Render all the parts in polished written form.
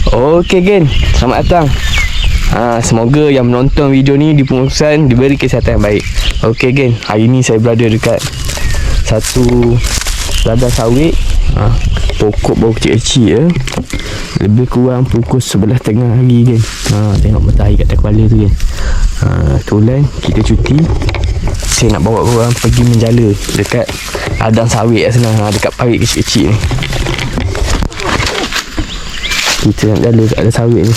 Okey gen, selamat datang. Semoga yang menonton video ni di pengurusan diberi kesihatan yang baik. Okey gen, hari ni saya berada dekat satu ladang sawit. Pokok baru kecil-kecil ya. Lebih kurang pukul 11.30 hari gen. Tengok matahari kat atas kepala tu gen. Kebetulan kita cuti. Saya nak bawa korang pergi menjala dekat ladang sawit kat sana, dekat parit kecil-kecil ni. Kita nak jala kat ladang sawit ni.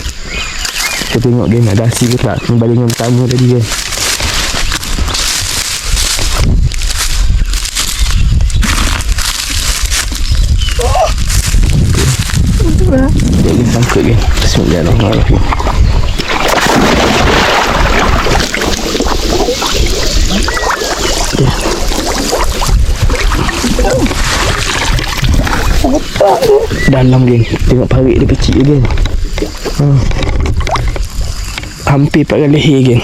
Kita tengok gen ada hasil ke tak perbandingan pertama tadi kan. Dia sangkut kan. Bismillahirrahmanirrahim. Dalam geng. Tengok parit dia kecil geng. Hampir pakai leher geng.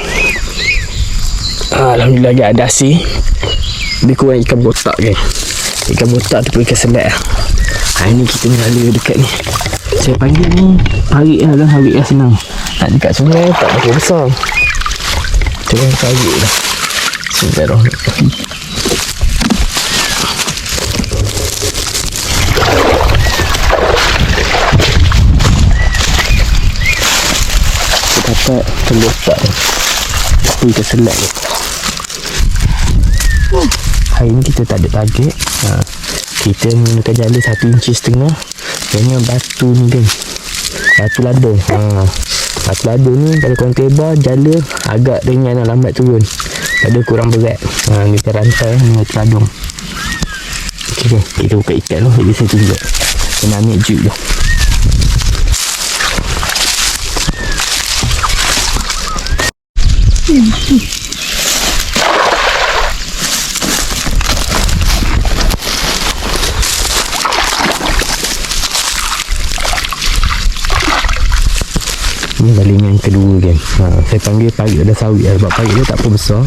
Alhamdulillah agak ada hasil. Lebih kurang ikan botak geng. Ikan botak tu pun ikan selat. Hari ni kita menjala dekat ni. Saya panggil ni parit lah kan. Parit lah senang. Nak dekat sungai tak berapa besar. Tengok parit lah. Bismillahirrahmanirrahim. Dapat terletak tu ikan selat ni. Hari ni kita tak ada target. Kita menggunakan jala 1.5 inci dengan batu ni kan. Batu lada. Batu lada ni kalau korang tebar jala agak ringan dan lambat turun. Ada kurang berat. Kita rantai dengan teladung. Okay, kita buka ikan tu. Jadi saya tunjuk. Kena ambil jut tu. Ni balingan yang kedua kan. Saya panggil parit ada sawit sebab parit dia tak apa besar.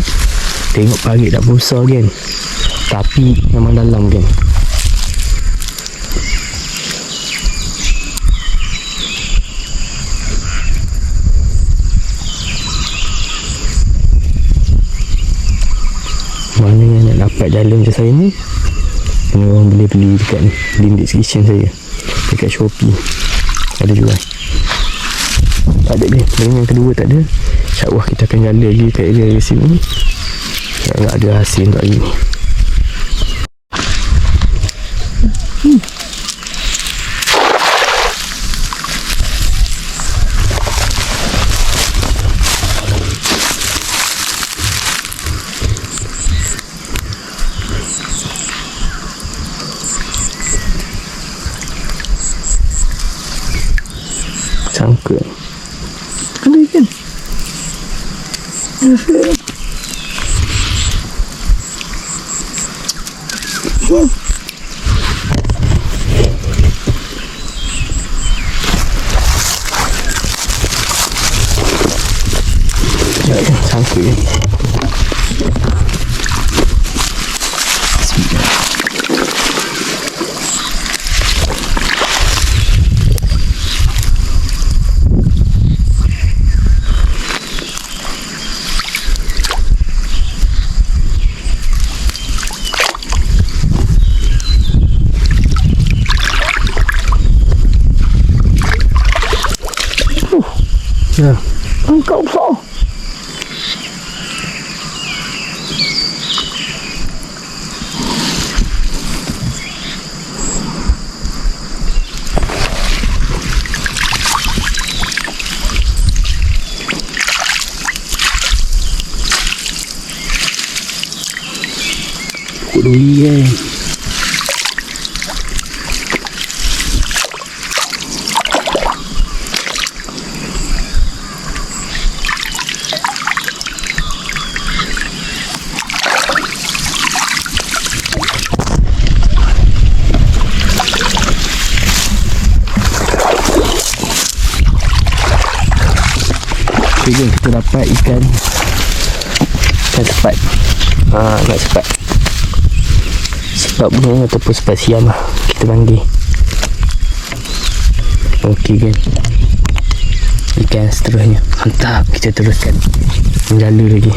Tengok parit tak apa besar kan. Tapi memang dalam kan. Mana yang nak dapat jala macam saya ni, orang boleh beli dekat ni, link description saya dekat Shopee ada jual. Tak ada ni, yang kedua tak ada. InsyaAllah kita akan jala lagi kat area sini. Tak ada hasil untuk hari ni. Sangkut. Ada ikan. Sangkut ya. Ya. Engkau besar. Pukul duri kan. Okay, kita dapat ikan sepat. Ikan sepat. Sepat burung ataupun sepat siam lah kita panggil. Okey kan. ikan seterusnya. Mantap, kita teruskan menjala lagi.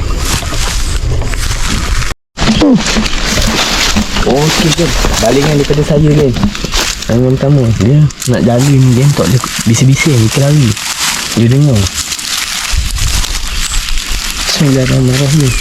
Okey kan, balingan daripada saya kan. Yang pertama, dia nak jala ni dia tak boleh bising-bising, ikan lari. Dia dengar. Bismillahirrahmanirrahim.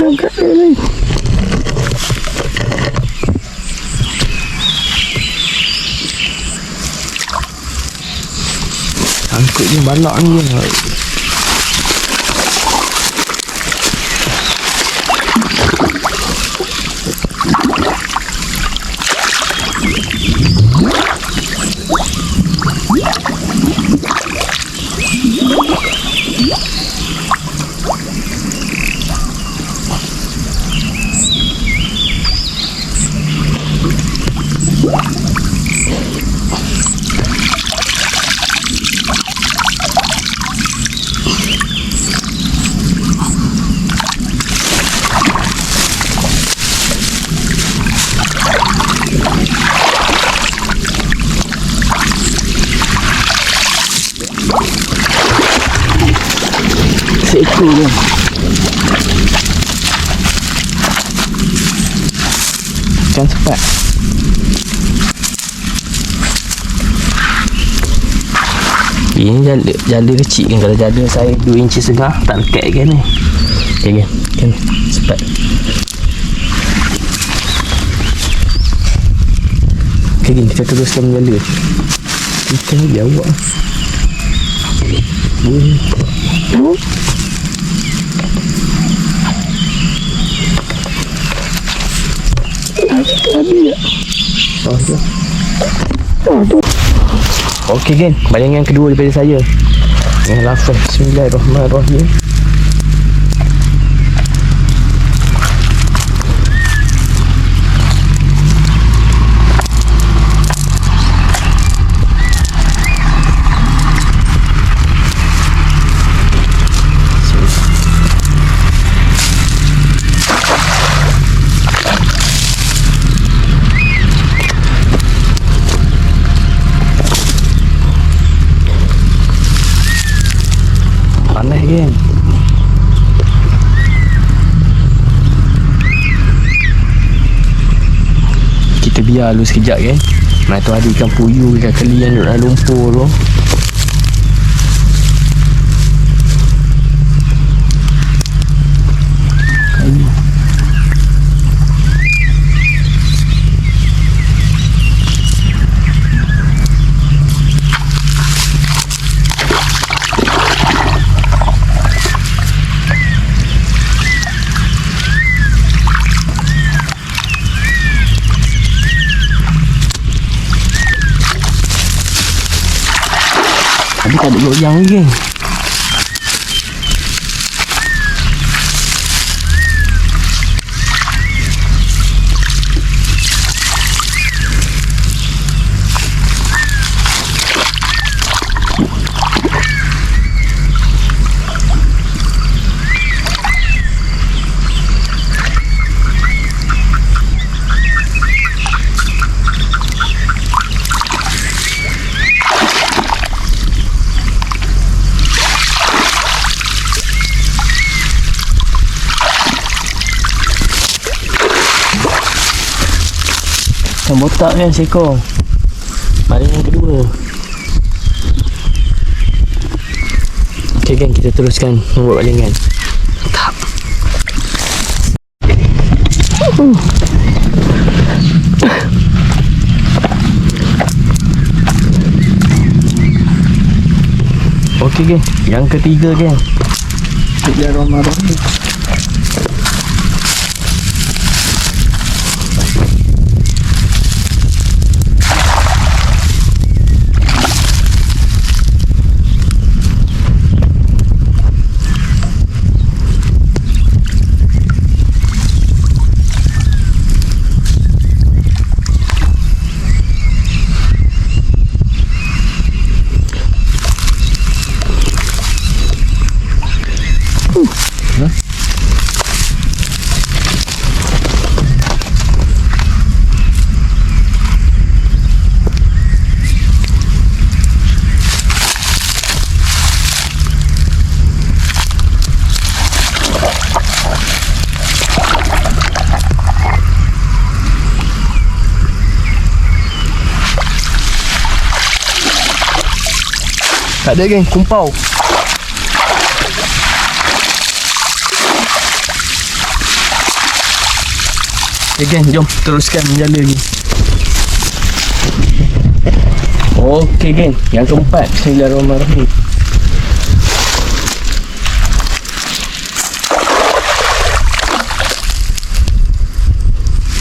Agak lain. Sangkut dia balak ni je. Seekor je. Jangan cepat. Ini jala kecil kan. Kalau jala saya 2 inci setengah tak lekat kan ni. Okay kan cepat. Okay kita teruskan menjala. Ikan ni awak. Okey kan, bayangan kedua daripada saya. Yang lafaz Bismillahirrahmanirrahim. Panas kan. Kita biar dulu sekejap kan. Mana tu ada ikan puyuh, ikan keli yang duduk dalam lumpur tu. Kayu. Tapi tak ada goyang lagi. Ikan botak kan seekor. Baling yang kedua. Okey kan, kita teruskan membuat balingan. Mantap. Okey kan, yang ketiga kan. Bismillahirrahmanirrahim. Tak ada geng, kumpau. Okay geng, jom teruskan menjala ni. Okay geng, yang keempat. Bismillahirrahmanirrahim.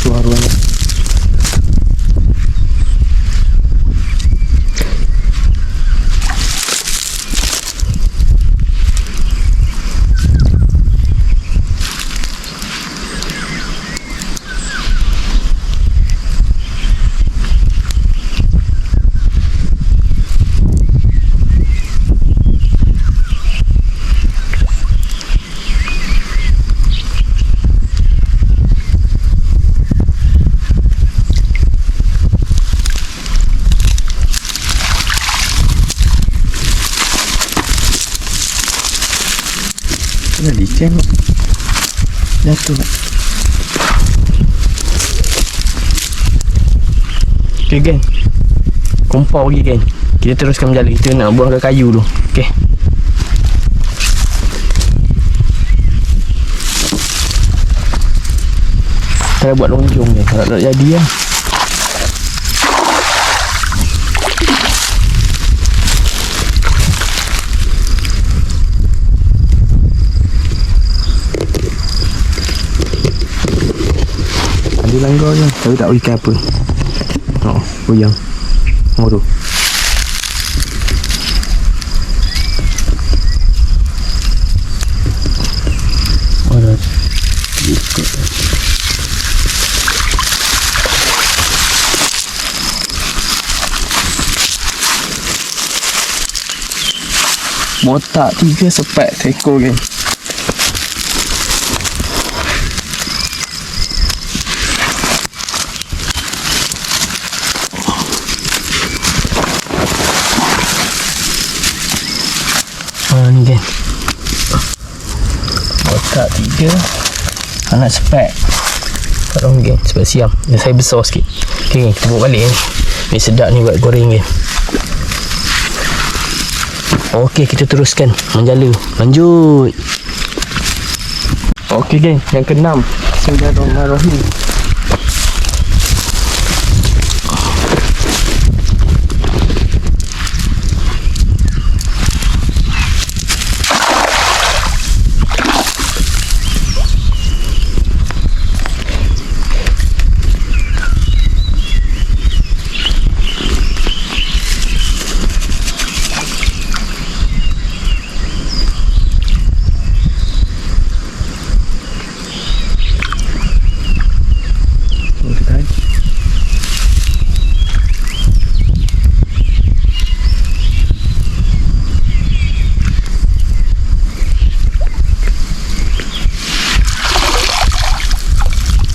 Suaranya dah licin jatuh. Okay geng, kumpau lagi geng. Kita teruskan menjala. Kita nak buang ke kayu dulu. Okay, kita buat lonjong ni. Kalau tak jadi lah. Ada langgar je, tapi tak ikan apa. Oh, goyang. Oh tu. Oh dah. Ikut. Botak 3 sepat seekor geng. Ni geng, botak 3, anak sepat. Tolong geng, sepat siam. Yang saya besar sikit. Okay geng, kita bawa balik ni. Ni sedap ni buat goreng geng. Okey, kita teruskan menjala. Lanjut. Okey geng, yang keenam. Bismillahirrahmanirrahim.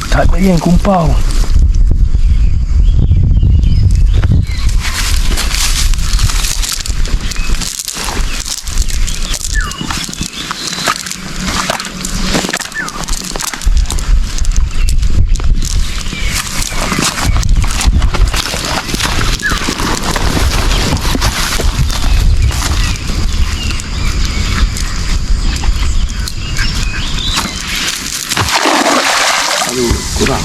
Tak ada yang kumpau. Kurang.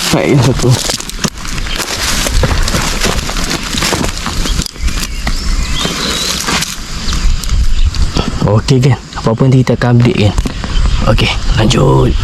Baik satu. Okey kan, apa-apa nanti kita akan update kan. Okey, lanjut.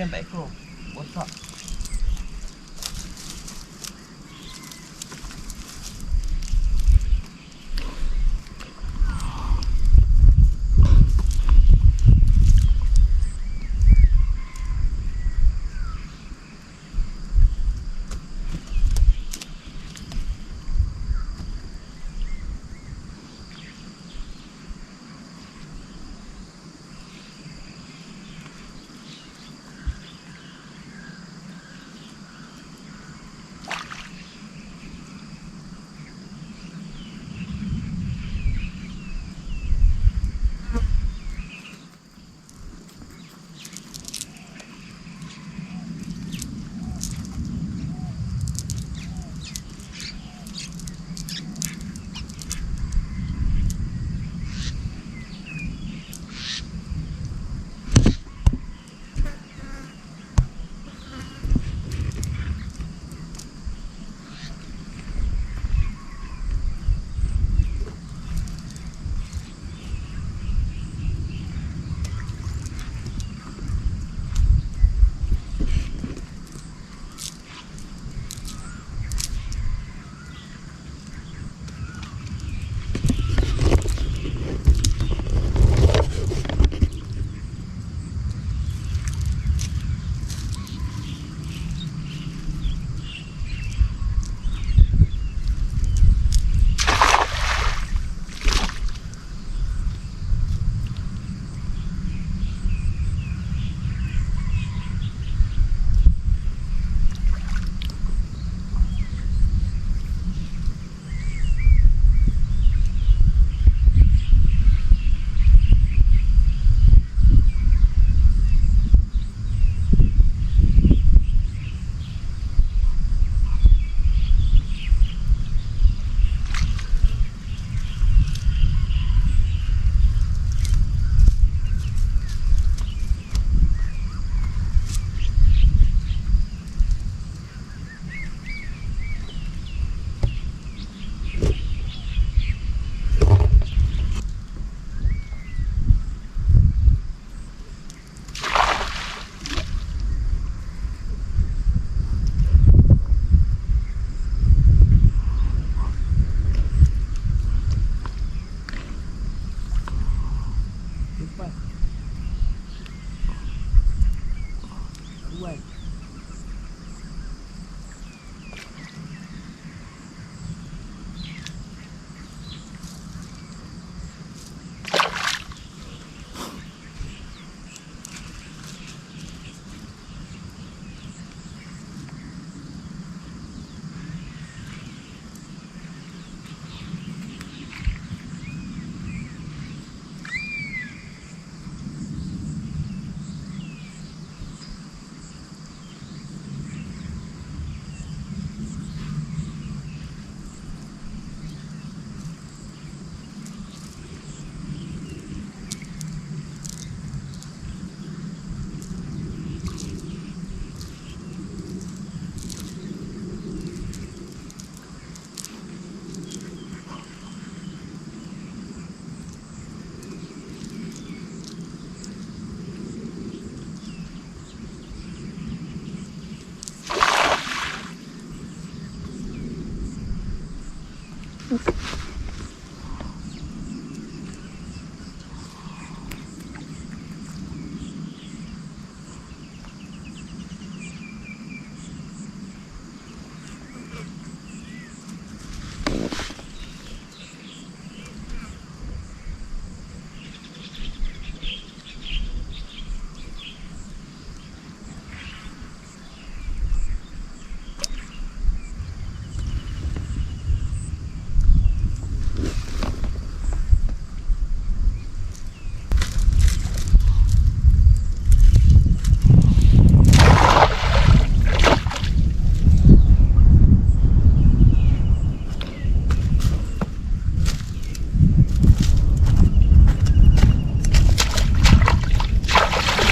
4 ekor. Botak.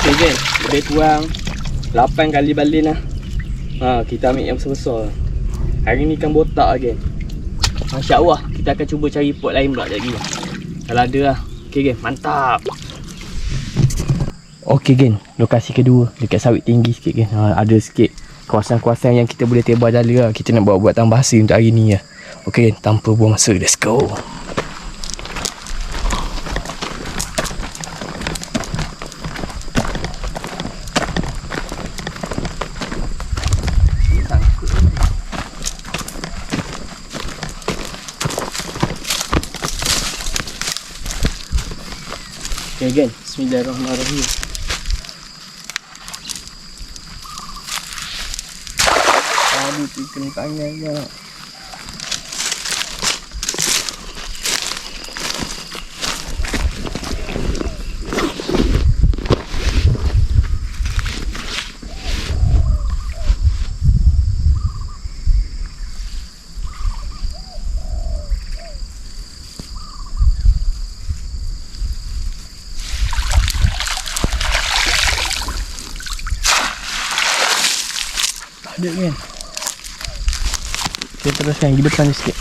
Okay, lebih kurang 8 kali balin lah. Kita ambil yang besar-besar. Hari ni ikan botak lagi. InsyaAllah kita akan cuba cari pot lain pula lagi. Kalau ada lah. Okay, mantap. Okey geng, lokasi kedua dekat sawit tinggi sikit geng. Ada sikit kawasan-kawasan yang kita boleh tebar jala lah. Kita nak buat tambah hasil untuk hari ni lah. Okey, tanpa buang masa, let's go. Okay again, bismillahirrahmanirrahim. Aduh, kena tangan je. Ada kan? Kita teruskan pergi depan sikit.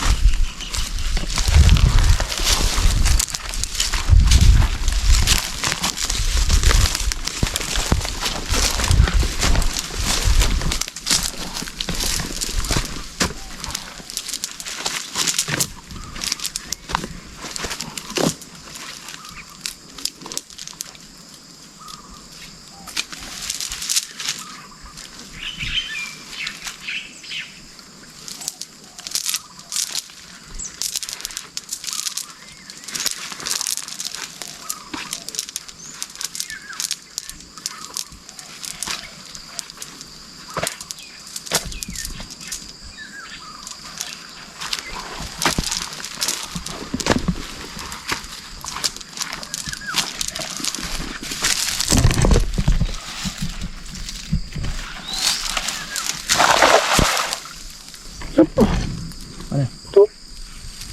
Mana? Tu.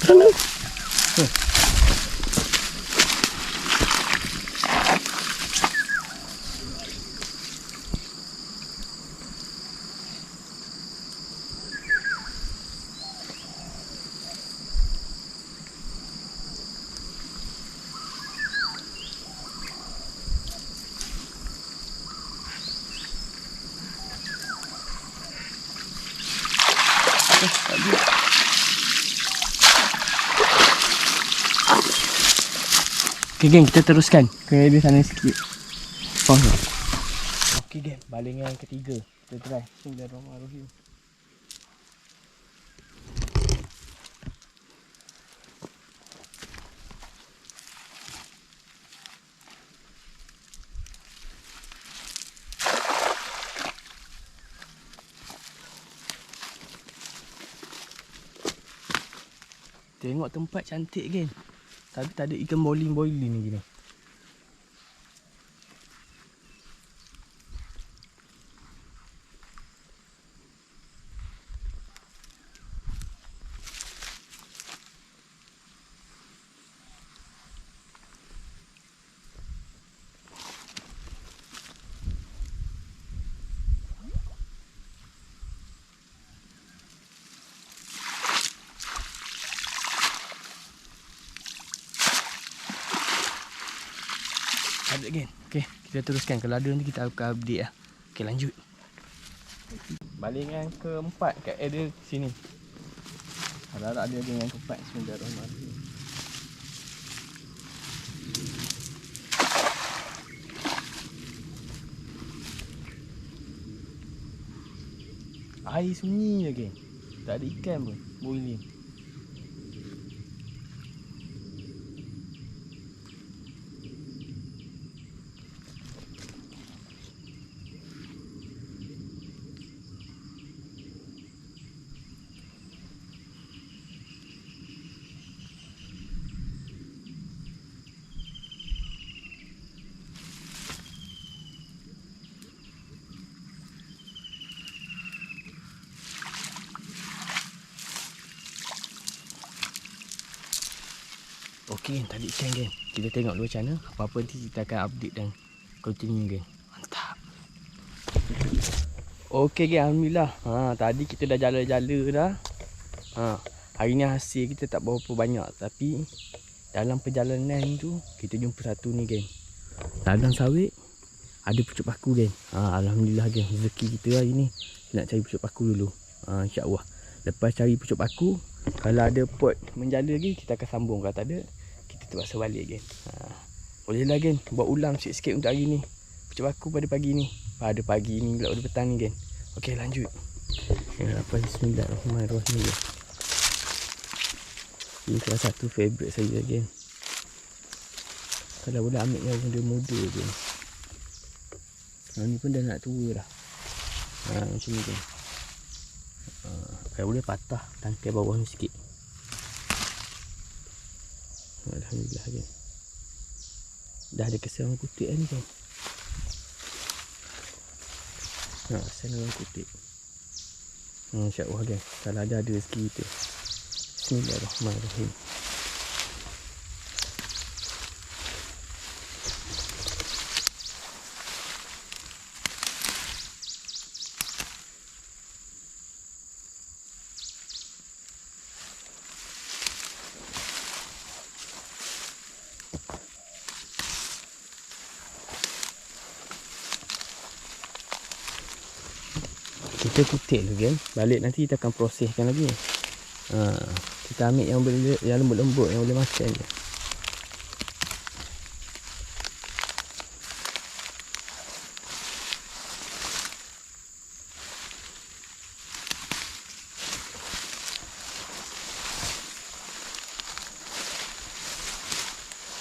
Sana. Tu. Okay geng, kita teruskan ke area sana sikit. Okay geng, baling yang ketiga. Kita try. Bismillahirrahmanirrahim. Tengok tempat cantik geng. Tapi tak ada ikan boiling ni gini. Ada kan? Okay, kita teruskan. Kalau ada nanti kita akan update lah. Okay, lanjut. Balingan keempat kat area sini. Harap-harap ada balingan keempat. Bismillahirrahmanirrahim. Air sunyi je geng. Tak ada ikan pun boiling. Okey, tak ada ikan geng. Kita tengok dulu macam mana. Apa-apa nanti kita akan update dan continue geng. Mantap. Okey geng, alhamdulillah. Tadi kita dah jala-jala dah. Hari ni hasil kita tak berapa banyak, tapi dalam perjalanan tu kita jumpa satu ni geng. Ladang sawit ada pucuk paku kan. Alhamdulillah kan, rezeki kita hari ni nak cari pucuk paku dulu. InsyaAllah lepas cari pucuk paku, kalau ada pot menjala lagi kita akan sambung. Kalau tak ada, kita terpaksa balik kan. Boleh lah kan, buat ulang sikit-sikit untuk hari ni. Pucuk paku pada pagi ni, pada pagi ni pula, pada petang ni kan. Okey, lanjut. Bismillahirrahmanirrahim. Ini salah satu favourite saya kan. Kalau boleh ambil yang benda muda je. Ni pun dah nak tua dah. Macam ni kan. Kalau boleh patah tangkai bawah ni sikit. Alhamdulillah kan. Dah ada kesan orang kutip ni kan. Kesan orang kutip. InsyaAllah kan. Kalau ada rezeki kita. Bismillahirrahmanirrahim. Kita kutip dulu kan. Balik nanti kita akan proseskan lagi. Kita ambil yang lembut-lembut, yang boleh makan je.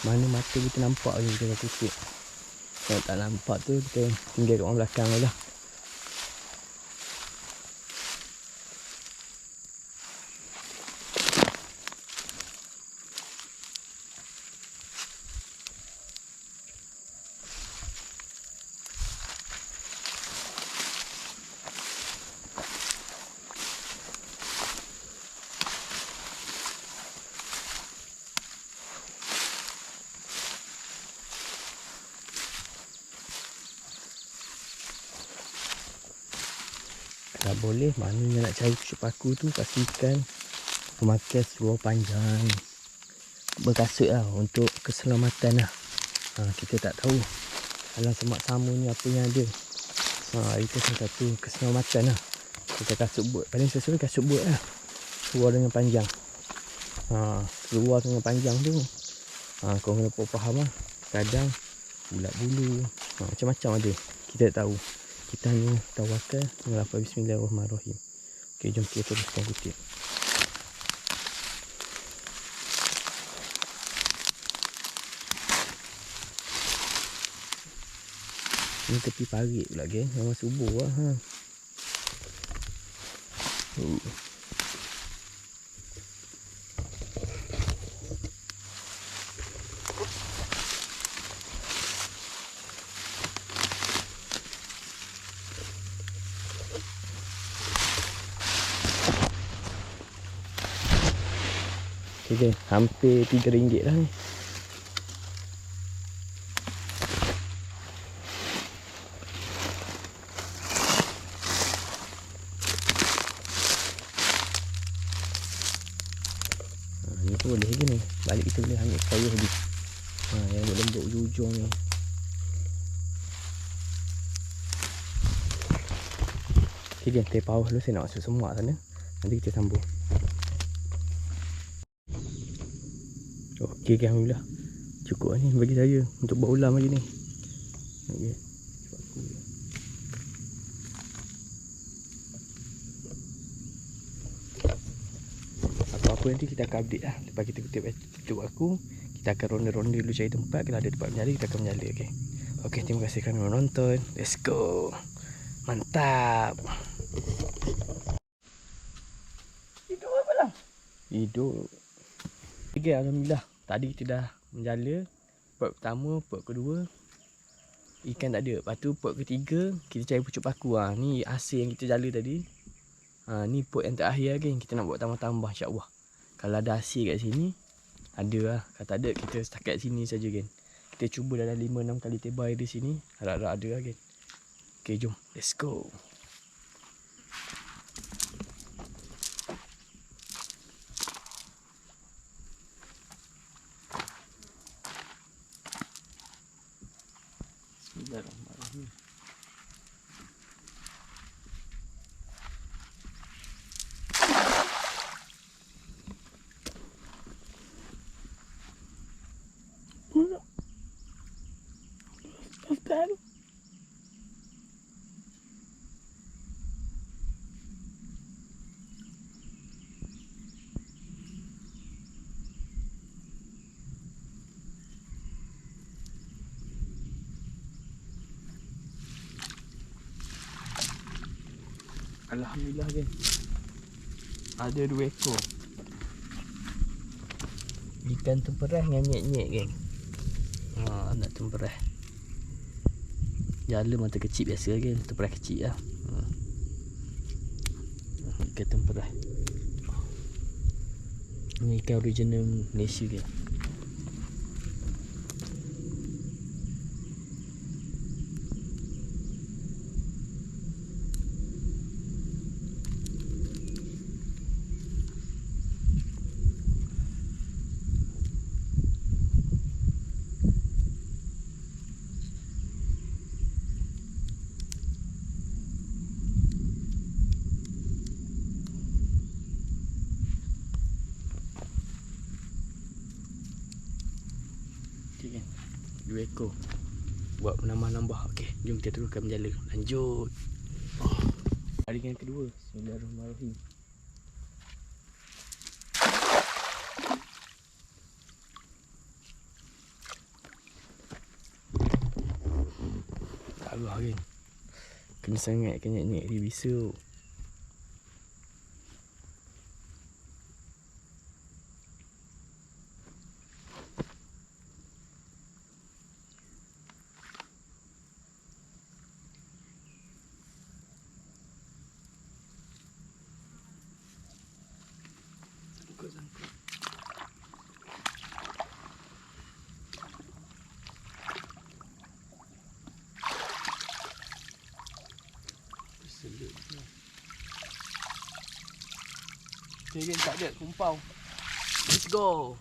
Mana mata kita nampak je kita kutip. Kalau tak nampak tu kita tinggal kat orang belakang je lah. Tak boleh, mana yang nak cari pucuk paku tu pastikan memakai seluar panjang berkasut lah untuk keselamatan lah. Kita tak tahu alam semak sama ni apa yang ada. Itu salah satu keselamatan lah. Kita kasut buat, paling sesuai kasut buat lah. Seluar dengan panjang. Seluar dengan panjang tu kau kena faham lah. Kadang bulat bulu, macam-macam ada. Kita tak tahu. Kita hanya tawakal melafaz bismillahirrahmanirrahim. Okey, jom kita teruskan kutip. Ini tepi parit pula geng. Memang subuh lah. Okay, hampir RM3 lah ni. Ni pun boleh lagi ni. Balik kita boleh ambil kayu habis. Yang lembut ujung ni. Okay, jom kita pause dulu. Saya nak masuk semak sana. Nanti kita sambung. Okey, alhamdulillah. Cukup ni bagi saya untuk buat ulam lagi ni. Okey. Apa-apa nanti kita akan update lah. Lepas kita kutip aku, kita akan ronda-ronda dulu cari tempat. Kalau ada tempat menyala, kita akan menyala. Okey. Okey, terima kasih kerana menonton. Let's go. Mantap. Hidup apa lah? Hidup. Okey, alhamdulillah. Tadi kita dah menjala pot pertama, pot kedua ikan tak ada. Lepas tu pot ketiga kita cari pucuk paku. Ni hasil yang kita jala tadi. Ni pot yang terakhir kan. Kita nak buat tambah-tambah insya-Allah. Kalau ada hasil kat sini ada lah. Kalau tak ada kita setakat sini saja kan. Kita cuba dalam 5-6 kali tebal di sini. Harap-harap ada lah kan. Okey, jom. Let's go. Bismillahirrahmanirrahim. Intan. Alhamdulillah kan. Ada 2 ekor. Ikan temperah dengan nyek-nyek kan. Nak temperah. Jala mata kecil biasa kan. Temperah kecil lah. Ikan temperah. Ini ikan original Malaysia kan. Okay kan. 2 ekor. Buat menambah-nambah. Okey, jom kita teruskan menjala. Lanjut. Adegan kedua. Bismillahirrahmanirrahim. Allah kan. Kena sangat kan nyek-nyek dia bisa. Sangkut. Selut ni. Okay kan, tak ada kumpau. Let's go.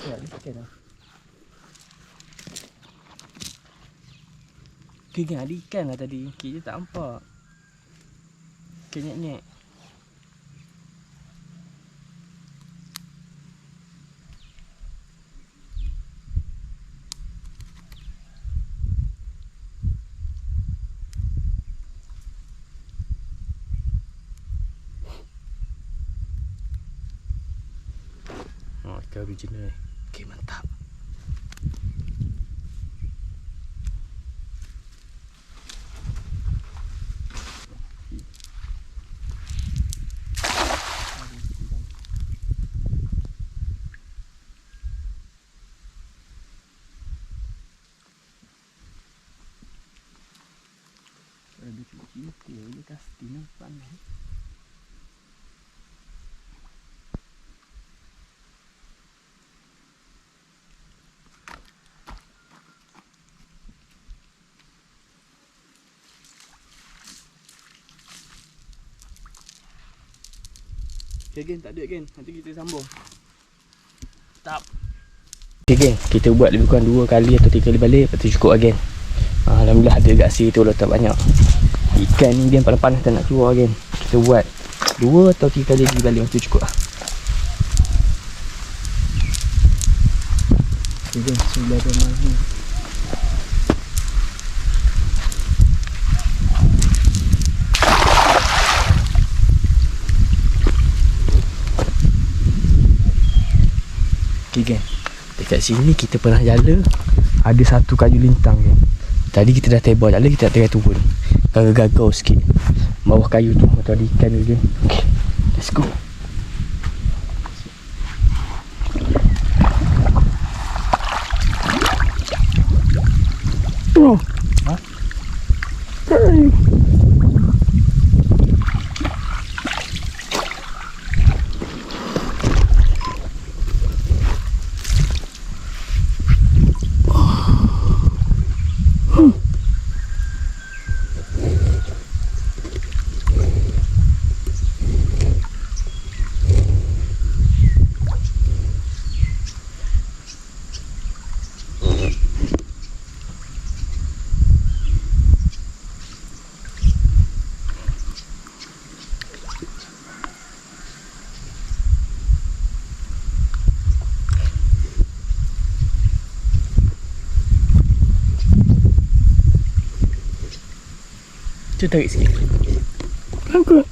Ya, ikan lah. Okay kan, ada ikan lah tadi. Kita tak nampak. Kenyek-nyek. Ikan original. Okay, mantap. Ada cuci dia pasti nampak ni. Okay geng, tak ada geng. Nanti kita sambung. Stop. Okay geng, kita buat lebih kurang 2 kali atau 3 kali balik. Lepas tu cukup lah geng. Alhamdulillah ada kat sini tu letak banyak. Ikan ni geng panas-panas tak nak keluar geng. Kita buat 2 atau 3 kali lagi balik. Lepas tu cukup lah. Okay geng, Bismillahirrahmanirrahim. Okay geng, dekat sini kita pernah jala. Ada satu kayu lintang geng. Tadi kita dah tebal jala, kita tak tengah turun. Gagal-gagal sikit. Bawah kayu tu atau ada ikan tu geng. Okay, let's go. Oh. Ha? Tu tarik sikit. Angkat.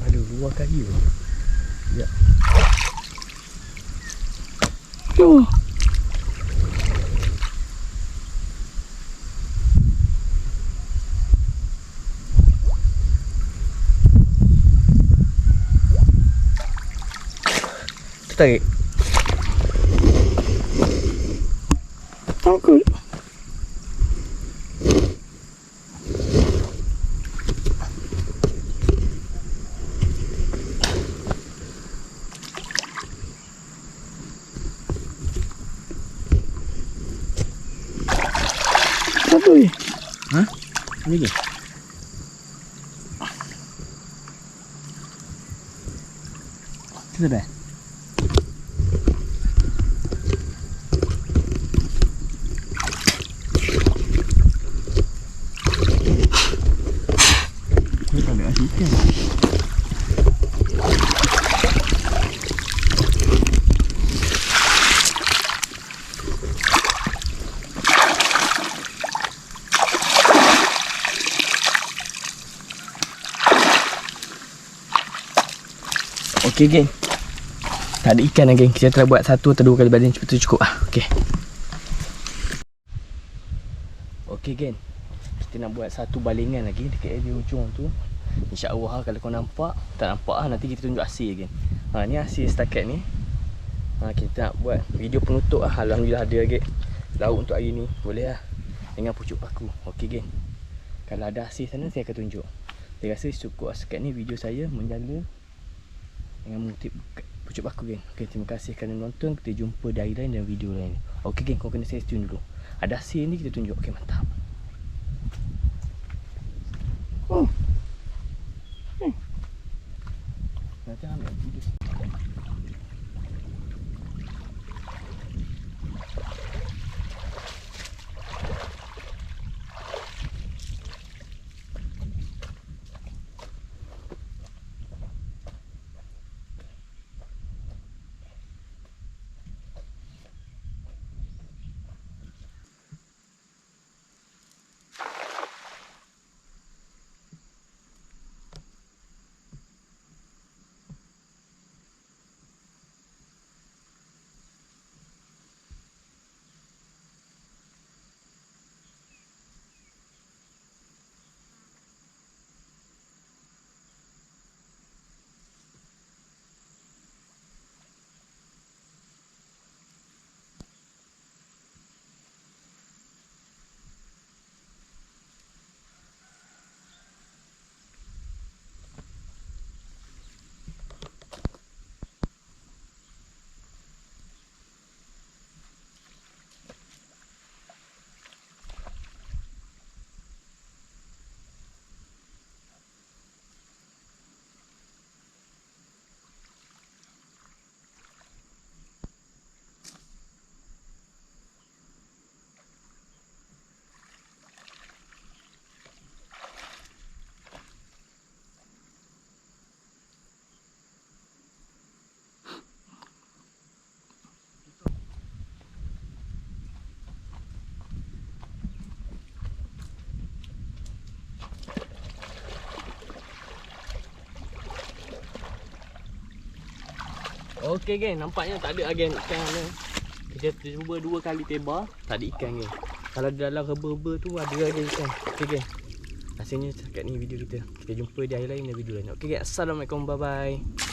Aduh, luar kayu. Ya. Oh. Tarik. Takut. Apa ni? Ha? Ini ke? Itu dah. Ini tak ada asyik ikan. Okey geng. Tak ada ikan lah geng. Kita telah buat 1 atau 2 kali baling tu cukup lah. Okey. Okey geng. Kita nak buat 1 balingan lagi dekat area ujung tu. InsyaAllah kalau kau nampak. Tak nampak lah, nanti kita tunjuk hasil geng. Ni hasil setakat ni. Kita nak buat video penutup lah. Alhamdulillah ada lagi lauk untuk hari ni. Boleh lah. Dengan pucuk paku. Okey geng. Kalau ada hasil sana saya akan tunjuk. Saya rasa cukup lah setakat ni video saya menjala dengan mengutip pucuk paku geng. Okey, terima kasih kerana nonton. Kita jumpa di hari lain dan video lain. Okey geng, kau kena stay tune dulu. Ada hasil ni kita tunjuk. Okey, mantap. Nanti ambil video. Okey geng, nampaknya tak ada lagi ikan ni. Kita cuba 2 kali tebar, tak ada ikan geng. Kalau dalam reba-reba tu ada lagi ikan. Okey geng. Rasanya setakat ni video kita. Kita jumpa di hari lain dan video lain. Okey geng, assalamualaikum, bye bye.